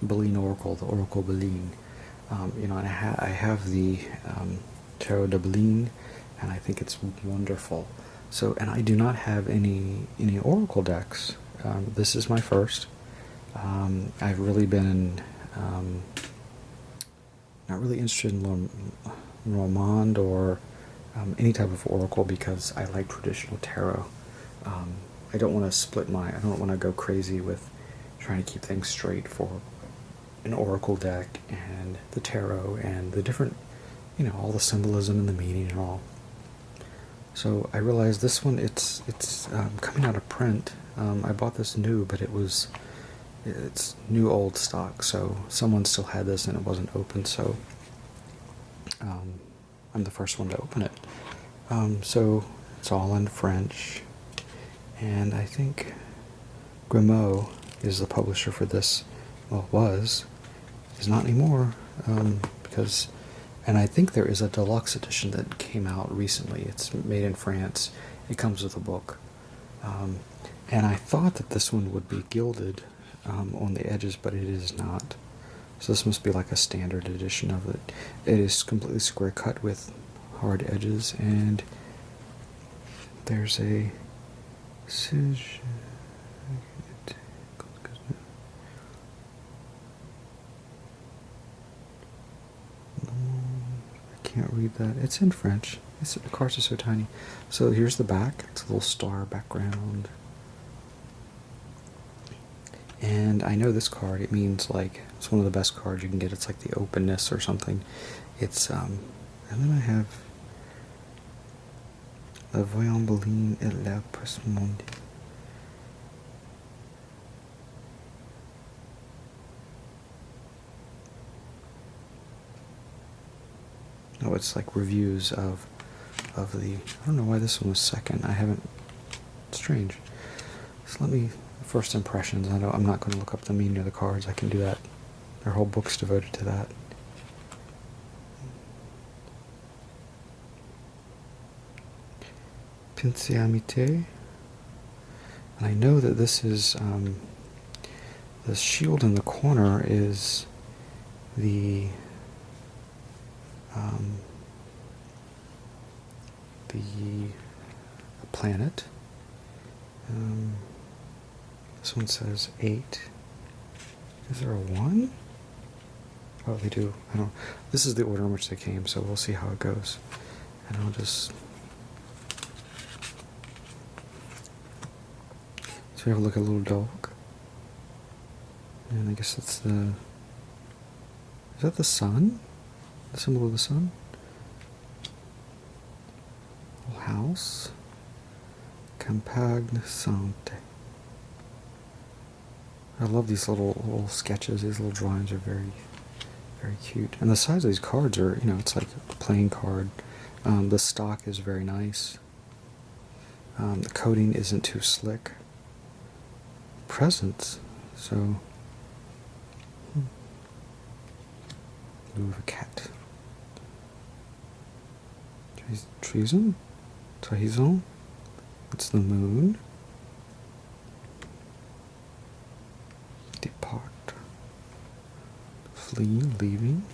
Belline Oracle, the Oracle Belline. And I have the Tarot de Belline, and I think it's wonderful. So, and I do not have any Oracle decks. This is my first. I've really been not really interested in Romand or any type of Oracle because I like traditional tarot. I don't want to I don't want to go crazy with trying to keep things straight for an Oracle deck and the tarot and the different, all the symbolism and the meaning and all. So I realized this one, it's coming out of print. I bought this new, but it's new old stock, so someone still had this and it wasn't open, so I'm the first one to open it. So it's all in French, and I think Grimaud is the publisher for this. Well, is not anymore, because, and I think there is a deluxe edition that came out recently. It's made in France. It comes with a book. And I thought that this one would be gilded on the edges, but it is not. So this must be like a standard edition of it. It is completely square cut with hard edges, and there's a I can't read that. It's in French. The cards are so tiny. So here's the back. It's a little star background. And I know this card, it means like, it's one of the best cards you can get. It's like the openness or something. It's, and then I have La Voyant Belline et la Presse Monde. Oh, it's like reviews of the, I don't know why this one was second. I haven't, strange. So let me, first impressions. I'm not going to look up the meaning of the cards. I can do that. There are whole books devoted to that. Pince Amité. And I know that this is, the shield in the corner is the planet. This one says 8. Is there a 1? Oh, they do. I don't. This is the order in which they came, so we'll see how it goes. And I'll just. So we have a look at a little dog. And I guess that's the. Is that the sun? The symbol of the sun? Little house. Campagne Sante. I love these little sketches. These little drawings are very, very cute. And the size of these cards are, it's like a playing card. The stock is very nice. The coating isn't too slick. Presents. So, Louvre cat. Treason? Trahison? It's the moon. Depart. Flee, leaving.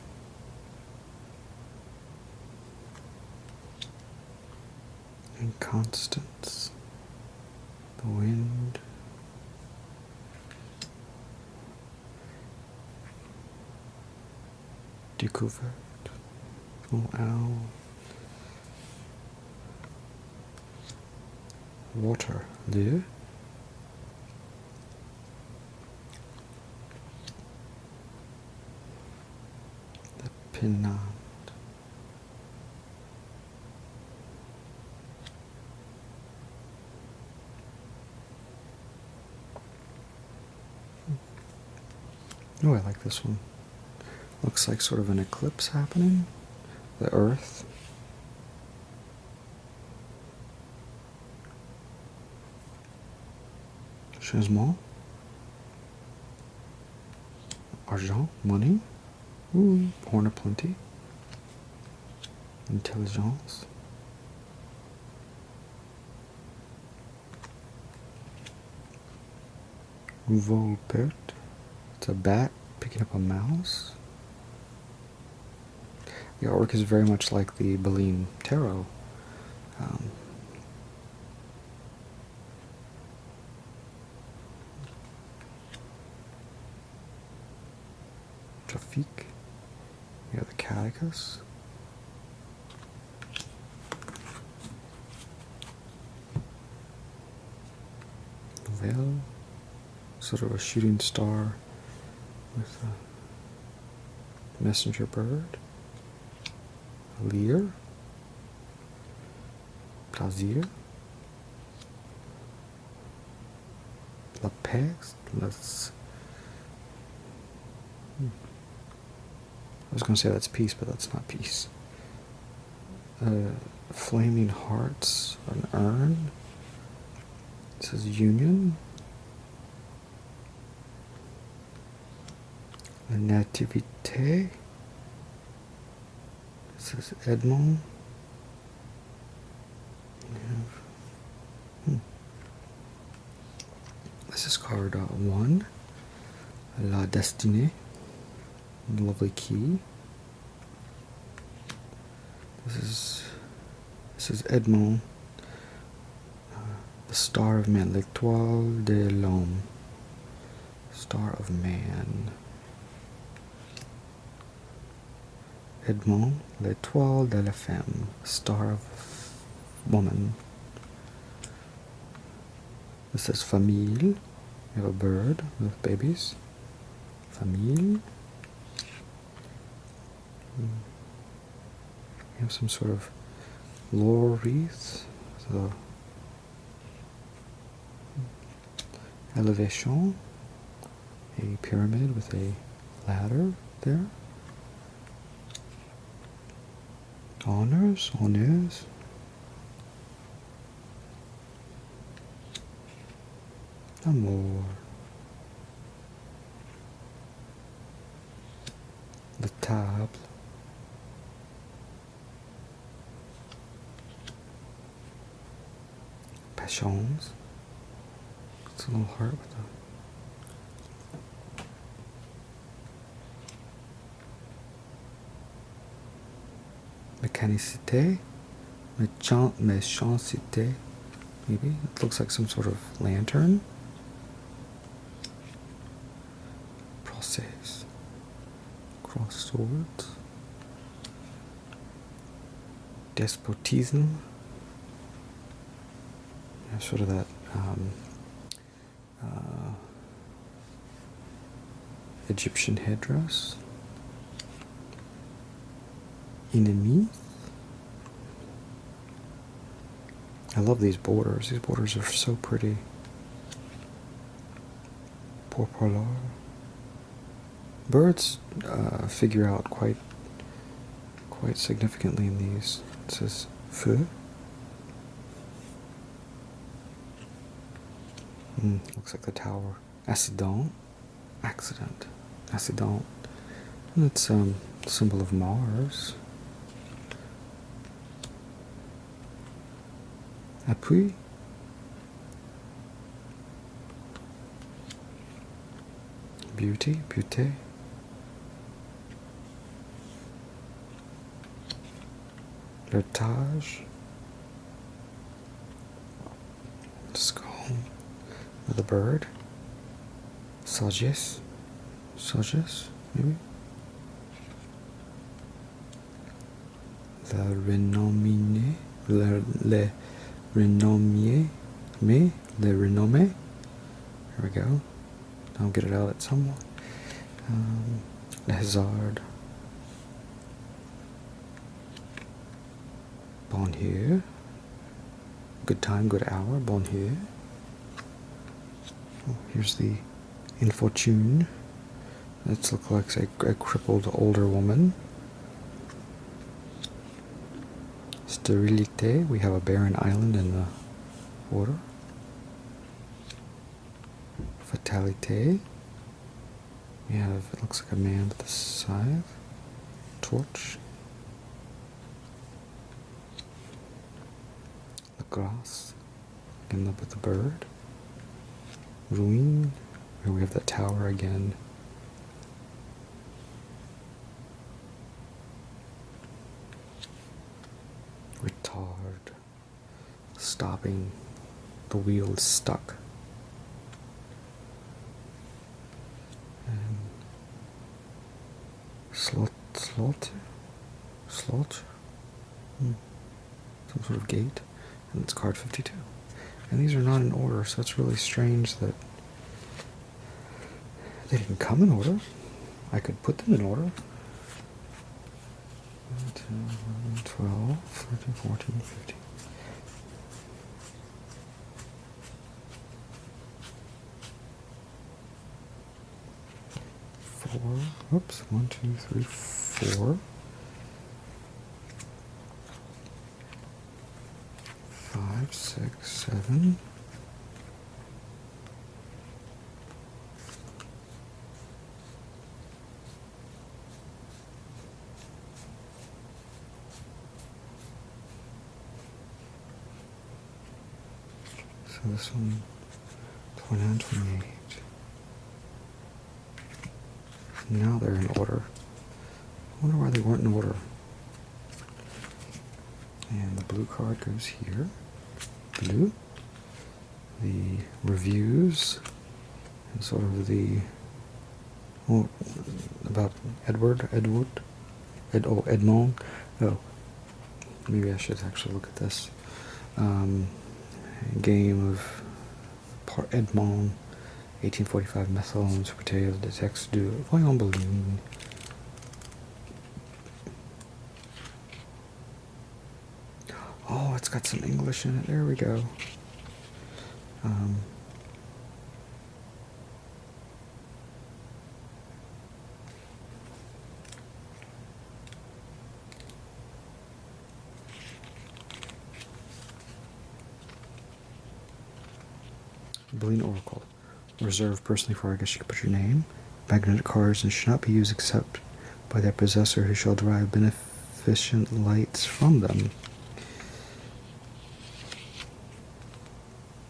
Inconstance. The wind. Découverte. Little owl. Water. Lieu. The Pinard. Oh, I like this one. Looks like sort of an eclipse happening. The Earth. Changement. Argent, money. Ooh, horn of plenty. Intelligence. Volpert. It's a bat. Picking up a mouse. The artwork is very much like the Belline Tarot. Traffic. You have the Catechus. Nouvelle. Sort of a shooting star with a messenger bird. Lear. Plaisir. La Paix. I was going to say that's peace, but that's not peace. Flaming Hearts, an urn. It says Union. La Nativité. It says Edmond. This is card 1. La Destinée. Lovely key. This is Edmond, the Star of Man, l'Étoile de l'Homme, Star of Man. Edmond, l'Étoile de la Femme, Star of Woman. This says Famille. You have a bird with babies. Famille. You have some sort of laurel wreath. So, elevation. A pyramid with a ladder there. Honors. Amour. The table. Passions. It's a little heart with a mécanicité, méchanceté, maybe. It looks like some sort of lantern. Process. Cross swords. Despotism. Yeah, sort of that Egyptian headdress. Ennemi. I love these borders. These borders are so pretty. Pourparlers. Birds figure out quite significantly in these. It says feu. Looks like the tower. Accident. Accident. Accident. And it's symbol of Mars. Appui. Beauty. Beauté. L'otage. Skull with a bird. Sagesse. Sagesse, maybe. Le renommé. Le renommé. Le renommé. Here we go. I'll get it out at some point. Le hazard. Bonheur. Good time, good hour. Bonheur. Oh, here's the infortune. That looks like a crippled older woman. Sterilité. We have a barren island in the water. Fatalité. We have, it looks like a man with a scythe. Torch. La Grace. Again, up with the bird. Ruine. Here we have the tower again. stopping. The wheel is stuck. And slot? Some sort of gate. And it's card 52. And these are not in order, so it's really strange that they didn't come in order. I could put them in order. 10, 11, 12, 13, 14, 15. Oops, 1, 2, 3, 4. 5, 6, 7. So this one, 29, 28. Now they're in order. I wonder why they weren't in order. And the blue card goes here. Blue. The reviews. And sort of the... Oh, about Edmond. Oh, maybe I should actually look at this. Game of Edmond, 1845 methyl interpretation de texte du Oracle Belline. Oh, it's got some English in it. There we go. Belline Oracle. Reserved personally for, I guess you could put your name. Magnetic cards and should not be used except by their possessor who shall derive beneficent lights from them.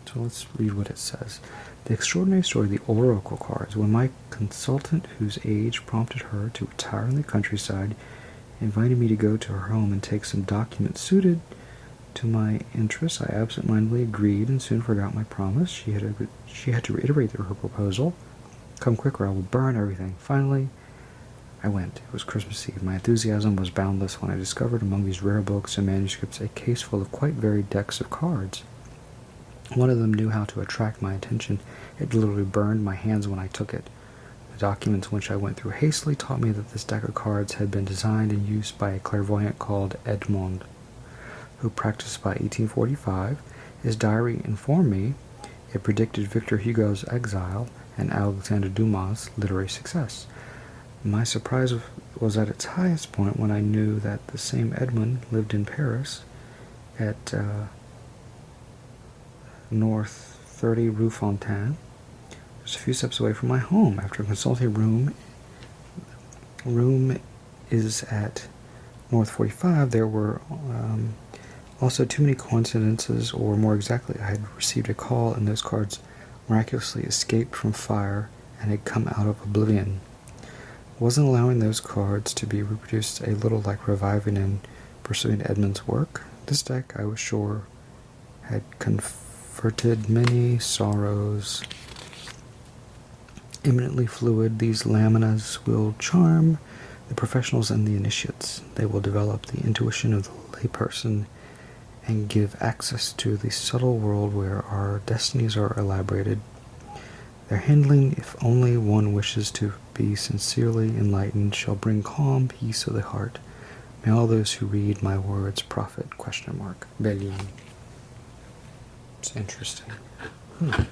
So let's read what it says. The extraordinary story of the Oracle cards. When my consultant, whose age prompted her to retire in the countryside, invited me to go to her home and take some documents suited to my interests, I absent-mindedly agreed and soon forgot my promise. She had to reiterate her proposal. Come quicker, I will burn everything. Finally, I went. It was Christmas Eve. My enthusiasm was boundless when I discovered among these rare books and manuscripts a case full of quite varied decks of cards. One of them knew how to attract my attention. It literally burned my hands when I took it. The documents which I went through hastily taught me that this deck of cards had been designed and used by a clairvoyant called Edmond, who practiced by 1845. His diary informed me it predicted Victor Hugo's exile and Alexander Dumas' literary success. My surprise was at its highest point when I knew that the same Edmond lived in Paris at North 30 Rue Fontaine, just a few steps away from my home. After consulting room is at North 45, there were also too many coincidences, or more exactly, I had received a call and those cards miraculously escaped from fire and had come out of oblivion. Wasn't allowing those cards to be reproduced a little like reviving and pursuing Edmund's work? This deck, I was sure, had converted many sorrows. Eminently fluid, these laminas will charm the professionals and the initiates. They will develop the intuition of the layperson and give access to the subtle world where our destinies are elaborated. Their handling, if only one wishes to be sincerely enlightened, shall bring calm peace of the heart. May all those who read my words profit, ? Belline. It's interesting. I'll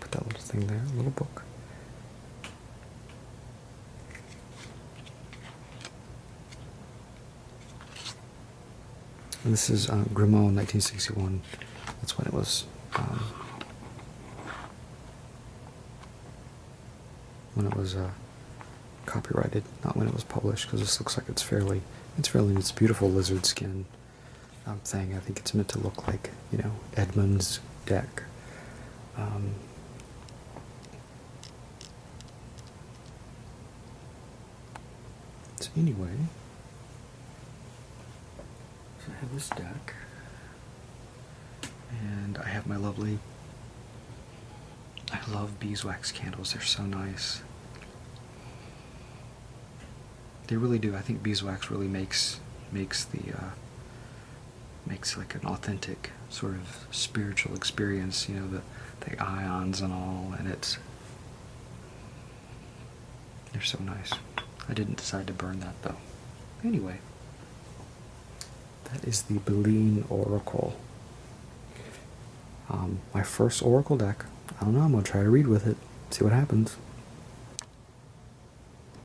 put that little thing there, little book. And this is Grimaud, 1961. That's when it was copyrighted, not when it was published, because this looks like it's beautiful lizard skin thing. I think it's meant to look like, Edmund's deck. So anyway, so I have this deck. And I have my lovely, I love beeswax candles, they're so nice. They really do. I think beeswax really makes like an authentic sort of spiritual experience, you know, the ions and all, and they're so nice. I didn't decide to burn that though. Anyway, that is the Belline Oracle. My first Oracle deck. I don't know, I'm going to try to read with it, see what happens.